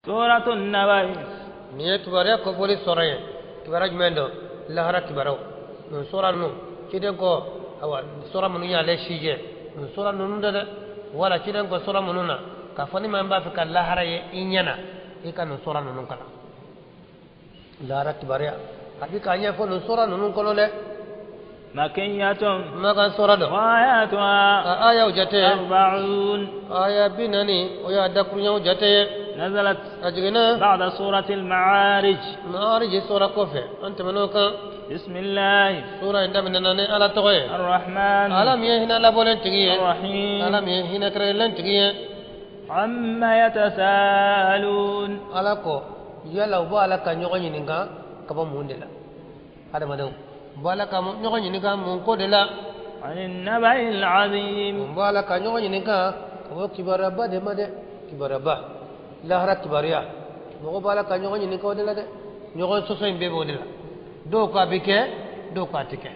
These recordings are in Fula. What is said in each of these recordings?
سورة النبأ نية كبارة كفولي سورة كبارة جمندو لهرا كبارو من سورة نو كده كو أو سورة منو يالله شيء من سورة نو ده ولا كده كو سورة منو نا كفاني ما ينبغي لهرا ينينا إيكا من سورة نو كلا لهرا كبارة أبي كانيا فو من سورة نو كلو له مكية ما كان سورة ده وآياتها آية وجته 40 آية بيناني ويا دكرنيا وجته نزلت أجينا بعد سورة المعارج. معارج سورة كوفة أنت منوكا بسم الله سورة عند مننا على تغير الرحمن ألم يهنا لبولن تغير الرحيم ألم يهنا كريلن تغير عما يتساءلون ألاكو يلا وبالا كان يغني نيكا كبا موندلا هذا مدو بالا كان يغني نيكا مونكو دلا عن النبأ العظيم. بالا كان يغني نيكا كبا كباربا دمده كباربا lahara kibariya mogo bala ka ñogo ñini ko dela de ñogo soso imbe bo dela do ko abike do ko atike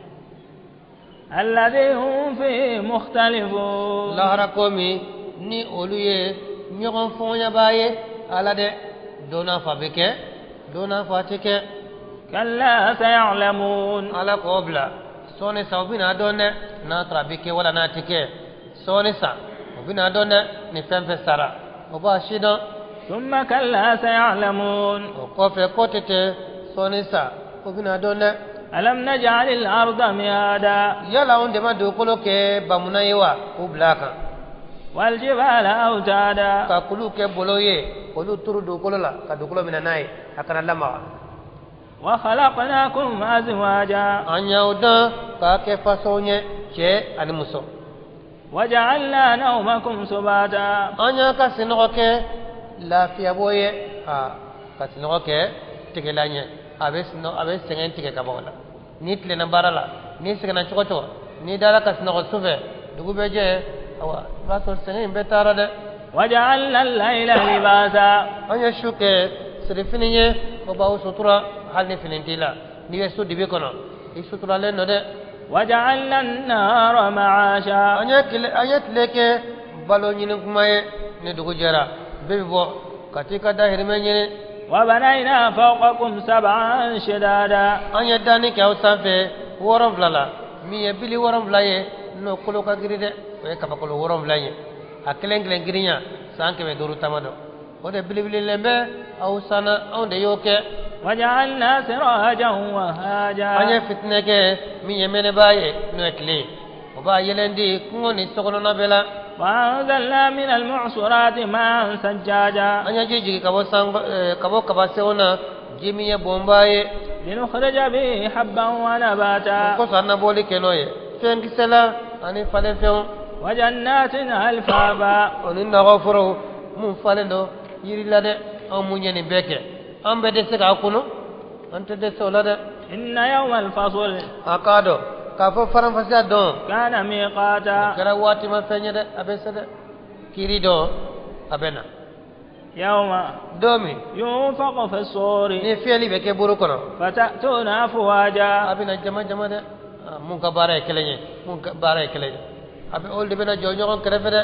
الذي هم فيه مختلفون. lahara komi ni oluye ñogo fonya baye ala de dona fa bike dona fa atike كلا سيعلمون. ala ko bla sone sa obina donne na tra bike wala na atike sone sa obina donne ni femfe sara oba shida ثم كلا سيعلمون. وقف قوتته سونيسا وبنا دون ألم نجعل الأرض مهادا يلا عندما دوكلوك بامنايوا وبلاكا والجبال أوتادا كاكلوك بولوي ولو ترو دوكولا كدوكلو من ناي أكنا لما وخلقناكم أزواجا أن يودا كاكفاسوني شيء أنمسو وجعلنا نومكم سباتا أن يكاسنوك lafiya boye kasinogo ke tigelanye abe sengen tige kabola ni tle na barala ni segena chokoto ni dala kasinogo sufe dugu beje awa baso sengen betara de وجعلنا الليل لباسا anya shuke sirifiniye ko bawo sutura halni finintila ni wesu dibe kono i sutura le no de وجعلنا النهار معاشا anya tleke balo nyini kumaye ni dugu jera بيبو كاتيكا داهر مني وبنينا فوقكم سبعا شدادا أن يداني كاو سافي ورم فلالا مي يبلي ورم فلاي نو كلو كغريدة ويكابا كلو ورم فلاي أكلين كلين غرينيا سانكي بدورو تامادو وده بلي بلي لمبه أو سانا أو ديوكي وجعلنا سراجا وهاجا أن يفتنك مي يمين باي نوكلي وبا يلندي كوني سكوننا بلا وأنزلنا من المعصرات ماء ثجاجا أن يجي كبو كباسونا جيمي بومباي لنخرج به حبا ونباتا كوسانا بولي كنوي فين كسلا أني فالي فيون وجنات ألفافا أني نغفرو من فالندو يري لدي أم منيني بيكي أم بدي سكا كونو أنت دي سولا دي إن يوم الفصل أكادو كافو فرم فسيا دون كان ميقاتا كرا واتي ما فيني دي أبسا دي كيري دون أبنا يوم دومي ينفق في الصور ni fiyali be ke buru kono فتأتون أفواجا abina jama de mun ka bara kelenye mun ka bara kelenye abi olde bena jojo kon krefede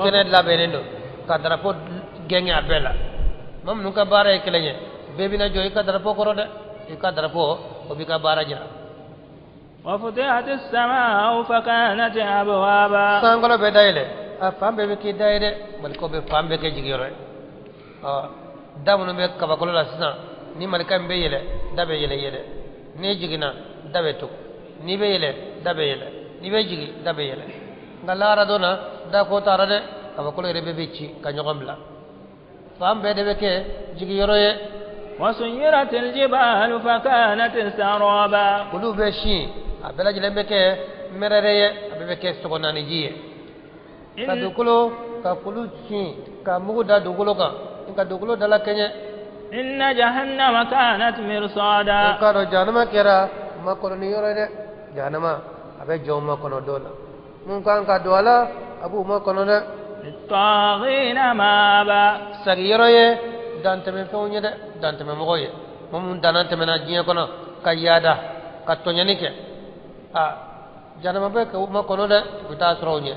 kene la benendo ka drapo genge abela mam nun ka bara kelenye be bina joy ka drapo korode e ka drapo obi ka bara jira وفتحت السماء فكانت أبوابا sangolo be dayle afam be ki dayde bal ko be fam be ke jigiro damu be kabakolo la sisan ni malika be yele dabe yele ni jigina dabe to ni be yele dabe yele ni be jigi dabe yele ngalara dona da ko tarade kabakolo rebe be ci ka nyogomla fam be de be ke jigi yoro ye وسيرت الجبال فكانت سرابا kulu be shi abela jile be ke merere ye abe ke sogonani jiye ka dukulo ka kulu ci ka mugu da dukulo ka ka dukulo dala kenye إن جهنم كانت مرصادا ka do janama kera makono ni yoro de janama abe joma kono dola mun kan ka dola abu makono de للطاغين مابا sagi yoro ye dante me fewnye de dante me mogoye mum danante me na jiye kono ka yada ka tonyani ke janama be ka makono de buta srownye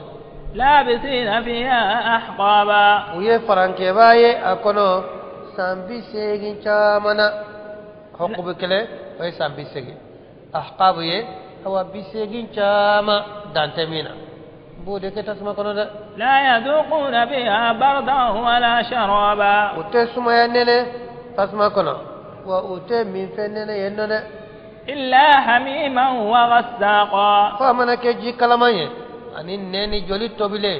لابسين فيها أحقابا uye faranke baye akono سامبي سيغين شامنا حقوق كله وي سامبي سيغين أحقاب يه هو بيسيغين شاما دانتمينا بودي كتسمى كنودا لا يذوقون بها بردا ولا شرابا وتسمى ينني تسمى كنو وأوتي من فنن ينني إلا حميما وغساقا فمن كجي كلامي أني نني جولي توبيلي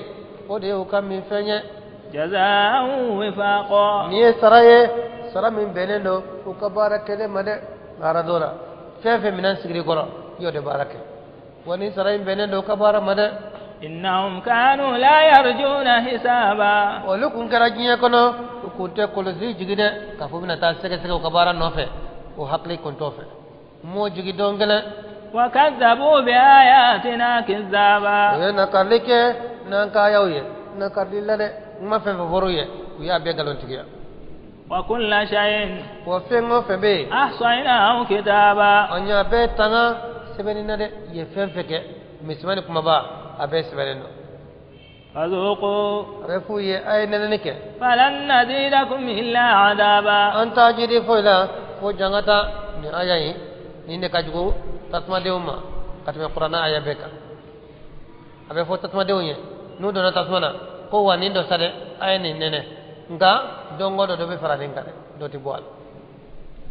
ودي وكم من فنن جزاء وفاقا نيه سرايه سرا من بينندو وكبارك كده مده غاردولا فيف من سيغري كورا يودي بارك وني سراي بينندو كبار مده إنهم كانوا لا يرجون حسابا ولكن كراجيه كنو كنت كل زي جيده كفو بنا تاسك سك كبار نوفه وحقلي كنتوفه مو جيدي دونغلا وكذبوا بآياتنا كذابا نكاليك نكايويه نكاليلا ما في فورويه ويا بيغالون تيغيا وكل شيء وفينغو فبي أحصيناه كتابا أنيا بيتانا سبنينا دي يفهم فيك مسماني كما با أبي سبنينو فذوقوا رفوي أي ننك فلن نزيدكم إلا عذابا أنت أجري فولا فو جانغتا ني آيائي ني نكاجو تسمى ديوما كتب القرآن آية بيكا أبي فو تسمى ديوما نو دونا تسمى قوة نيندو سادة آية نينة nga dongo do be faradin kare do ti boal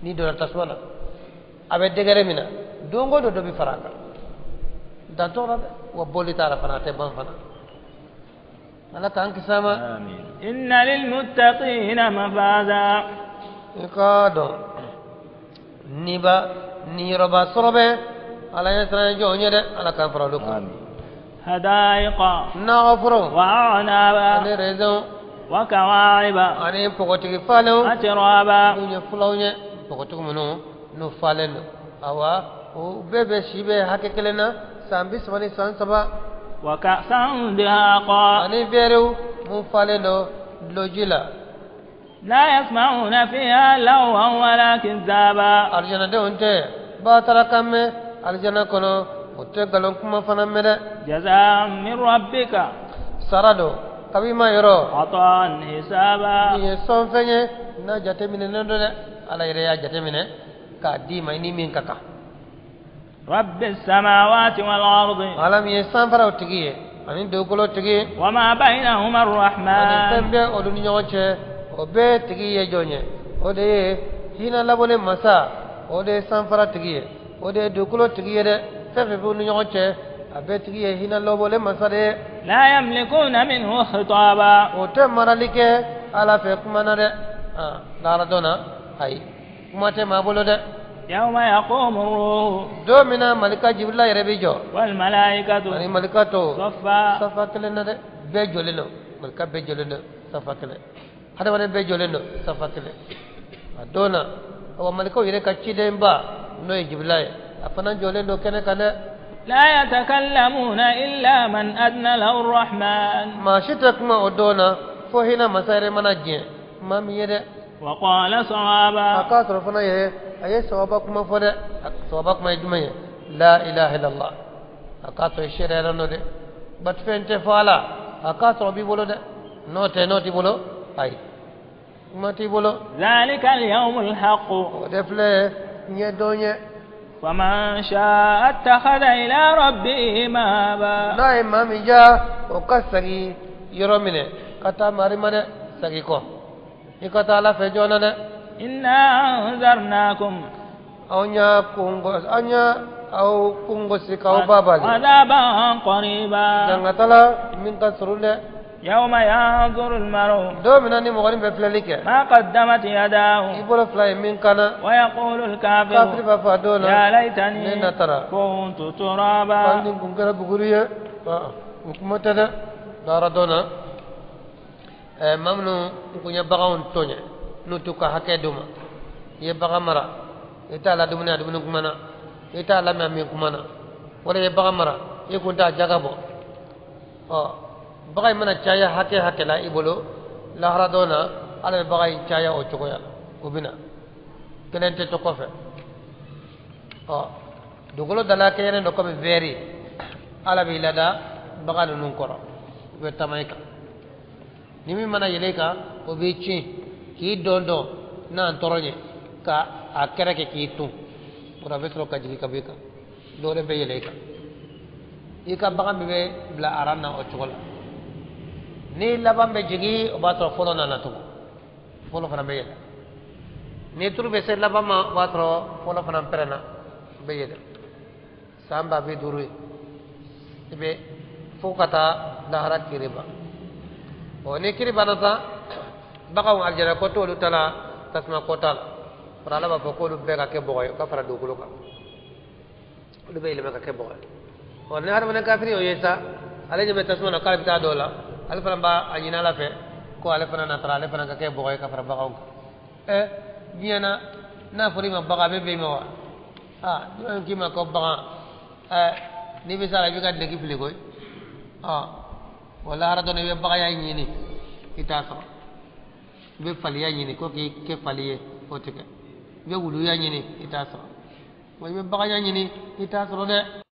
ni do tasmana abe degere mina dongo do be faraka da to rabe wa boli tara fana te ban fana ala kan kisama amin inna lil muttaqina mafaza ikado niba ni roba sorobe ala yasra jonye de ala kan farado amin hadaiqa nagfuru wa anaba ne rezon وكواعب أنا بقولك فالو أترابا نيجي فلوني بقولك منو نفالن أوا وبيبي شيبه هكذا سامبي سواني سان سبا وكأسا دهاقا أنا بيرو مفالن لوجيلا لا يسمعون فيها لغوا ولا كذابا أرجانا ده أنت باترا كم أرجانا كنو وتقولون كم فنامنا جزاء من ربك سرادو kabi ma yoro عطاء حسابا ni son fenye na jate mine nando de ala ire ya jate mine ka di mai ni min kaka رب السماوات والأرض alam ye san fara tigiye ani do kolo tigiye وما بينهما ani الرحمن tembe o dun nyoche o be tigiye jonye o de hina labone masa o de san fara tigiye o de do kolo tigiye de fefe bu nyoche abe tigiye hina lobole masa de لا يملكون منه خطابا ote maralike ala fe kuma na de lara dona ai kuma te mabolo de يوم يقوم الروح do mina malika jibrila yere be jo والملائكة ani malika to صفا safa kele na de be joleno malika be joleno safa kele hada wala be joleno safa kele adona awa malika yere ka chidemba no jibrila afana joleno kene kale لا يتكلمون إلا من أذن له الرحمن ما شتك ما odona fo hina masare manajje mam yede وقال صوابا akasro fana ye aye sawaba kuma fode sawaba kuma jumaye la ilaha illallah akaso shere no de bat fente fala akaso bi bolo de noti bolo ay mati bolo ذلك اليوم الحق defle nye donye فمن شاء اتخذ إلى ربه مآبا na imami ja o kasagi yoromine kata mari mane sagi ko ikata ala fe jona de إنا أنذرناكم anya au kungo sikau babali عذابا قريبا jangatala min kasrule يوم ينظر المرء do minani mogorin be flalike ما قدمت يداه ibolo flay min kana ويقول kafri الكافر ba fa dona يا ليتني nena tara كنت ترابا pandin kungara buguriye hukumata da dara dona mamnu kunya bagaun tonye nutuka hake duma ye baga mara ita la dumna dumna kumana ita la min kumana wala ye baga mara ye kunta jagabo bagay mana caya hake la ibolo la haradona ala bagay caya o chokoya ubina kelente to kofe dugolo dala kene no kobe veri ala bi lada bagal nun koro be tamayka nimi mana yeleka o be chi ki dondo na toroñe ka a kereke ki tum pura be soro ka jigi ka be ka dole be yele ka ika bagan be bla aranna o chogola ni laban be jigi o ba to folo na na to folo fana be yele ni turu be se laban ma ba to folo fana perena be yele samba be duru be fokata dahara kiriba o ni kiriba na ta bakaw aljana ko to lu tala tasma ko tal rala ba ko lu be ka ke boy ka fara do ko ka lu be ile ka ke boy o ne har man kafiri o yesa ale je tasma na kala bita dola al fara ba anyina la fe ko ale fara na tara ale fara ka ke boy ka fara bakaw diana na fori ma baka be ma wa do ki ma ko baka ni be sala bi ka de ki fili koy wala hara do ne be baka ya nyini itasa be faliya nyini ko ki ke faliye o tike be wulu ya nyini itasa mo be baka ya nyini itasa ro de